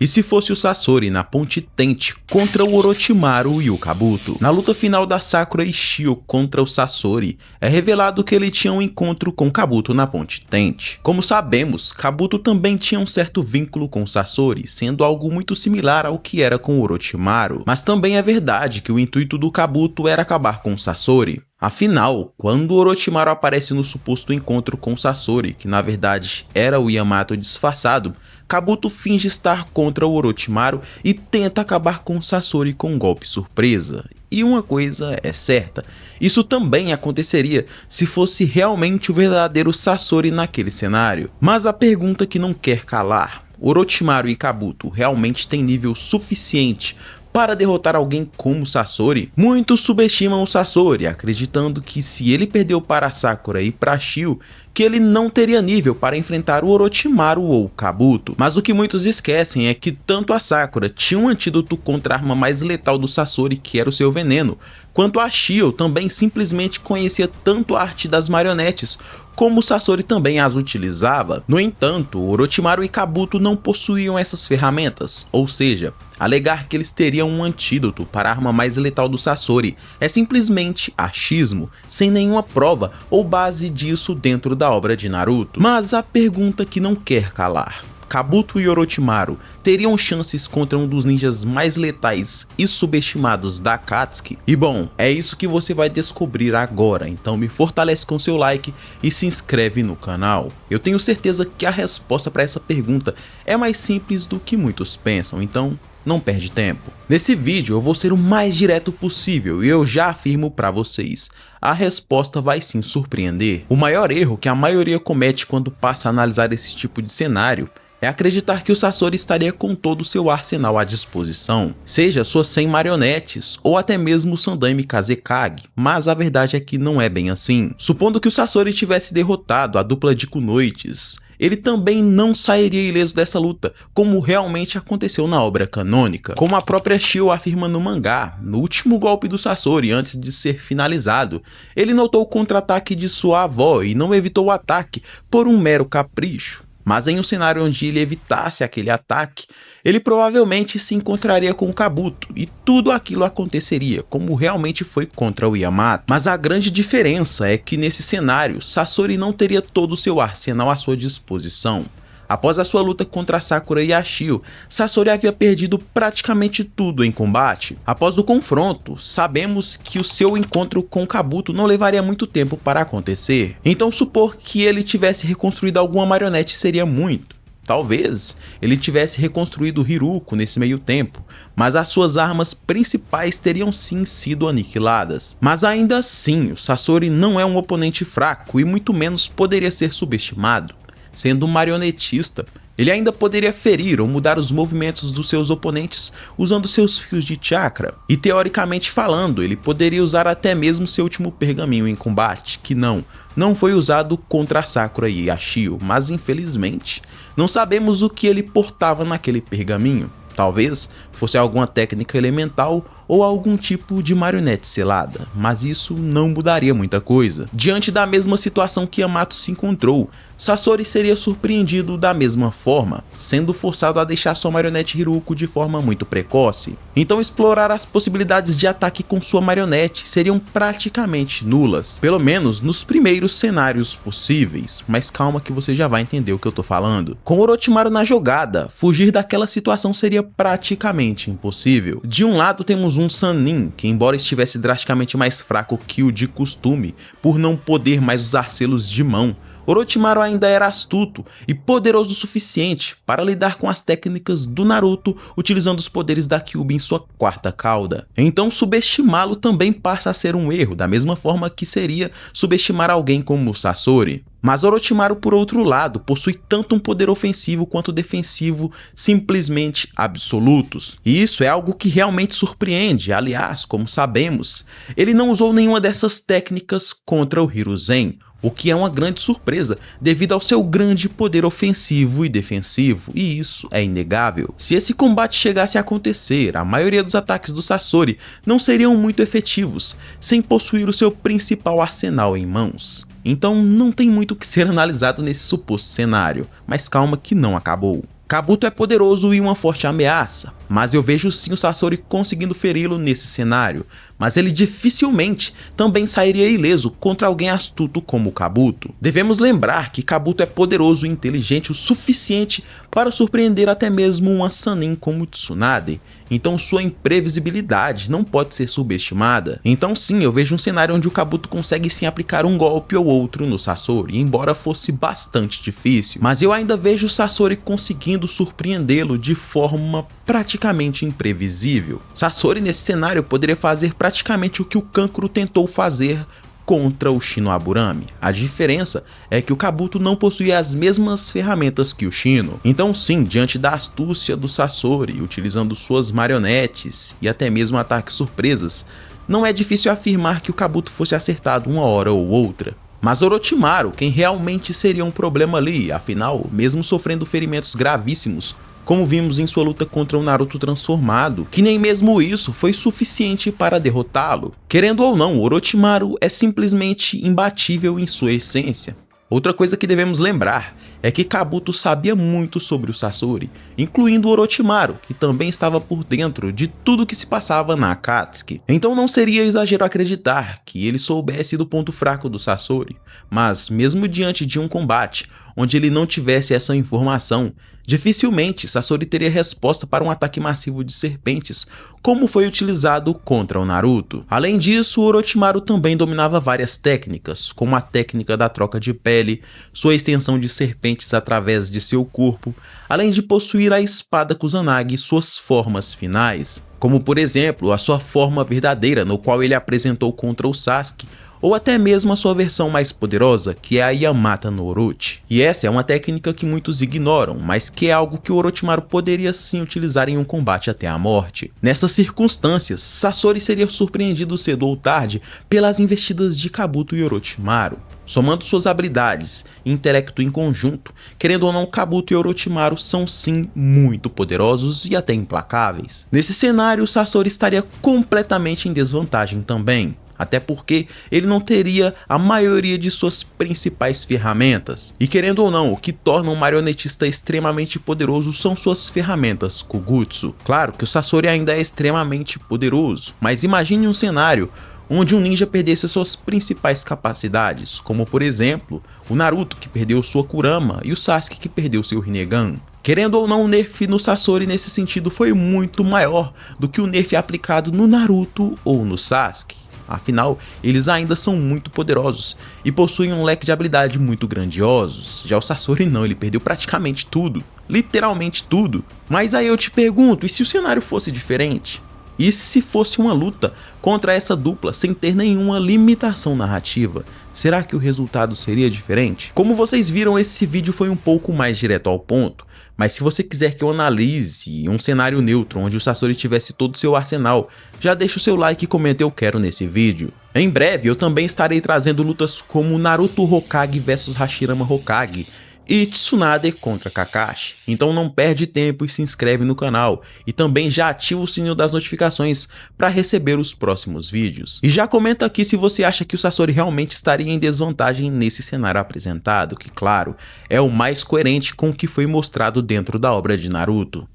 E se fosse o Sasori na ponte Tente contra o Orochimaru e o Kabuto? Na luta final da Sakura e Shio contra o Sasori, é revelado que ele tinha um encontro com Kabuto na ponte Tente. Como sabemos, Kabuto também tinha um certo vínculo com Sasori, sendo algo muito similar ao que era com Orochimaru. Mas também é verdade que o intuito do Kabuto era acabar com Sasori. Afinal, quando Orochimaru aparece no suposto encontro com Sasori, que na verdade era o Yamato disfarçado, Kabuto finge estar contra o Orochimaru e tenta acabar com Sasori com um golpe surpresa. E uma coisa é certa, isso também aconteceria se fosse realmente o verdadeiro Sasori naquele cenário. Mas a pergunta que não quer calar: Orochimaru e Kabuto realmente têm nível suficiente para derrotar alguém como Sasori? Muitos subestimam o Sasori, acreditando que se ele perdeu para Sakura e para Shio, que ele não teria nível para enfrentar o Orochimaru ou o Kabuto. Mas o que muitos esquecem é que tanto a Sakura tinha um antídoto contra a arma mais letal do Sasori, que era o seu veneno, quanto a Shio também simplesmente conhecia tanto a arte das marionetes, como o Sasori também as utilizava. No entanto, Orochimaru e Kabuto não possuíam essas ferramentas, ou seja, alegar que eles teriam um antídoto para a arma mais letal do Sasori é simplesmente achismo, sem nenhuma prova ou base disso dentro da obra de Naruto. Mas a pergunta que não quer calar: Kabuto e Orochimaru teriam chances contra um dos ninjas mais letais e subestimados da Akatsuki? E bom, é isso que você vai descobrir agora, então me fortalece com seu like e se inscreve no canal. Eu tenho certeza que a resposta para essa pergunta é mais simples do que muitos pensam, então não perde tempo. Nesse vídeo eu vou ser o mais direto possível e eu já afirmo para vocês: a resposta vai sim surpreender. O maior erro que a maioria comete quando passa a analisar esse tipo de cenário é acreditar que o Sasori estaria com todo o seu arsenal à disposição, seja suas 100 marionetes ou até mesmo o Sandaime Kazekage, mas a verdade é que não é bem assim. Supondo que o Sasori tivesse derrotado a dupla de Kunoichis, ele também não sairia ileso dessa luta, como realmente aconteceu na obra canônica. Como a própria Shio afirma no mangá, no último golpe do Sasori antes de ser finalizado, ele notou o contra-ataque de sua avó e não evitou o ataque por um mero capricho. Mas em um cenário onde ele evitasse aquele ataque, ele provavelmente se encontraria com o Kabuto e tudo aquilo aconteceria, como realmente foi contra o Yamato. Mas a grande diferença é que nesse cenário, Sasori não teria todo o seu arsenal à sua disposição. Após a sua luta contra a Sakura e a Shio, Sasori havia perdido praticamente tudo em combate. Após o confronto, sabemos que o seu encontro com Kabuto não levaria muito tempo para acontecer. Então supor que ele tivesse reconstruído alguma marionete seria muito. Talvez ele tivesse reconstruído Hiruko nesse meio tempo, mas as suas armas principais teriam sim sido aniquiladas. Mas ainda assim, o Sasori não é um oponente fraco e muito menos poderia ser subestimado. Sendo um marionetista, ele ainda poderia ferir ou mudar os movimentos dos seus oponentes usando seus fios de chakra. E teoricamente falando, ele poderia usar até mesmo seu último pergaminho em combate, que não foi usado contra a Sakura e a Shio, mas infelizmente não sabemos o que ele portava naquele pergaminho. Talvez fosse alguma técnica elemental ou algum tipo de marionete selada, mas isso não mudaria muita coisa. Diante da mesma situação que Yamato se encontrou, Sasori seria surpreendido da mesma forma, sendo forçado a deixar sua marionete Hiruko de forma muito precoce. Então explorar as possibilidades de ataque com sua marionete seriam praticamente nulas, pelo menos nos primeiros cenários possíveis, mas calma que você já vai entender o que eu tô falando. Com Orochimaru na jogada, fugir daquela situação seria praticamente impossível. De um lado temos um Sannin, que embora estivesse drasticamente mais fraco que o de costume, por não poder mais usar selos de mão, Orochimaru ainda era astuto e poderoso o suficiente para lidar com as técnicas do Naruto utilizando os poderes da Kyuubi em sua quarta cauda. Então subestimá-lo também passa a ser um erro, da mesma forma que seria subestimar alguém como o Sasori. Mas Orochimaru, por outro lado, possui tanto um poder ofensivo quanto defensivo simplesmente absolutos. E isso é algo que realmente surpreende. Aliás, como sabemos, ele não usou nenhuma dessas técnicas contra o Hiruzen, o que é uma grande surpresa devido ao seu grande poder ofensivo e defensivo, e isso é inegável. Se esse combate chegasse a acontecer, a maioria dos ataques do Sasori não seriam muito efetivos, sem possuir o seu principal arsenal em mãos. Então não tem muito o que ser analisado nesse suposto cenário, mas calma que não acabou. Kabuto é poderoso e uma forte ameaça, mas eu vejo sim o Sasori conseguindo feri-lo nesse cenário, mas ele dificilmente também sairia ileso contra alguém astuto como Kabuto. Devemos lembrar que Kabuto é poderoso e inteligente o suficiente para surpreender até mesmo uma Sannin como Tsunade, então sua imprevisibilidade não pode ser subestimada. Então sim, eu vejo um cenário onde o Kabuto consegue sim aplicar um golpe ou outro no Sasori, embora fosse bastante difícil, mas eu ainda vejo o Sasori conseguindo surpreendê-lo de forma praticamente imprevisível. Sasori nesse cenário poderia fazer praticamente o que o Kankuro tentou fazer contra o Shino Aburame. A diferença é que o Kabuto não possuía as mesmas ferramentas que o Shino. Então sim, diante da astúcia do Sasori, utilizando suas marionetes e até mesmo ataques surpresas, não é difícil afirmar que o Kabuto fosse acertado uma hora ou outra. Mas Orochimaru, quem realmente seria um problema ali, afinal, mesmo sofrendo ferimentos gravíssimos, como vimos em sua luta contra o Naruto transformado, que nem mesmo isso foi suficiente para derrotá-lo. Querendo ou não, Orochimaru é simplesmente imbatível em sua essência. Outra coisa que devemos lembrar é que Kabuto sabia muito sobre o Sasori, incluindo Orochimaru, que também estava por dentro de tudo que se passava na Akatsuki. Então não seria exagero acreditar que ele soubesse do ponto fraco do Sasori, mas mesmo diante de um combate onde ele não tivesse essa informação, dificilmente Sasori teria resposta para um ataque massivo de serpentes, como foi utilizado contra o Naruto. Além disso, Orochimaru também dominava várias técnicas, como a técnica da troca de pele, sua extensão de serpentes através de seu corpo, além de possuir a espada Kusanagi e suas formas finais, como por exemplo a sua forma verdadeira, no qual ele apresentou contra o Sasuke, ou até mesmo a sua versão mais poderosa, que é a Yamata no Orochi. E essa é uma técnica que muitos ignoram, mas que é algo que o Orochimaru poderia sim utilizar em um combate até a morte. Nessas circunstâncias, Sasori seria surpreendido cedo ou tarde pelas investidas de Kabuto e Orochimaru. Somando suas habilidades e intelecto em conjunto, querendo ou não, Kabuto e Orochimaru são sim muito poderosos e até implacáveis. Nesse cenário, Sasori estaria completamente em desvantagem também, até porque ele não teria a maioria de suas principais ferramentas. E querendo ou não, o que torna um marionetista extremamente poderoso são suas ferramentas Kugutsu. Claro que o Sasori ainda é extremamente poderoso, mas imagine um cenário onde um ninja perdesse suas principais capacidades, como por exemplo, o Naruto, que perdeu sua Kurama, e o Sasuke, que perdeu seu Rinnegan. Querendo ou não, o nerf no Sasori nesse sentido foi muito maior do que o nerf aplicado no Naruto ou no Sasuke. Afinal, eles ainda são muito poderosos e possuem um leque de habilidade muito grandiosos. Já o Sasori não, ele perdeu praticamente tudo, literalmente tudo. Mas aí eu te pergunto, e se o cenário fosse diferente? E se fosse uma luta contra essa dupla sem ter nenhuma limitação narrativa? Será que o resultado seria diferente? Como vocês viram, esse vídeo foi um pouco mais direto ao ponto, mas se você quiser que eu analise um cenário neutro onde o Sasori tivesse todo o seu arsenal, já deixa o seu like e comenta eu quero nesse vídeo. Em breve eu também estarei trazendo lutas como Naruto Hokage vs Hashirama Hokage e Tsunade contra Kakashi, então não perde tempo e se inscreve no canal, e também já ativa o sininho das notificações para receber os próximos vídeos. E já comenta aqui se você acha que o Sasori realmente estaria em desvantagem nesse cenário apresentado, que claro, é o mais coerente com o que foi mostrado dentro da obra de Naruto.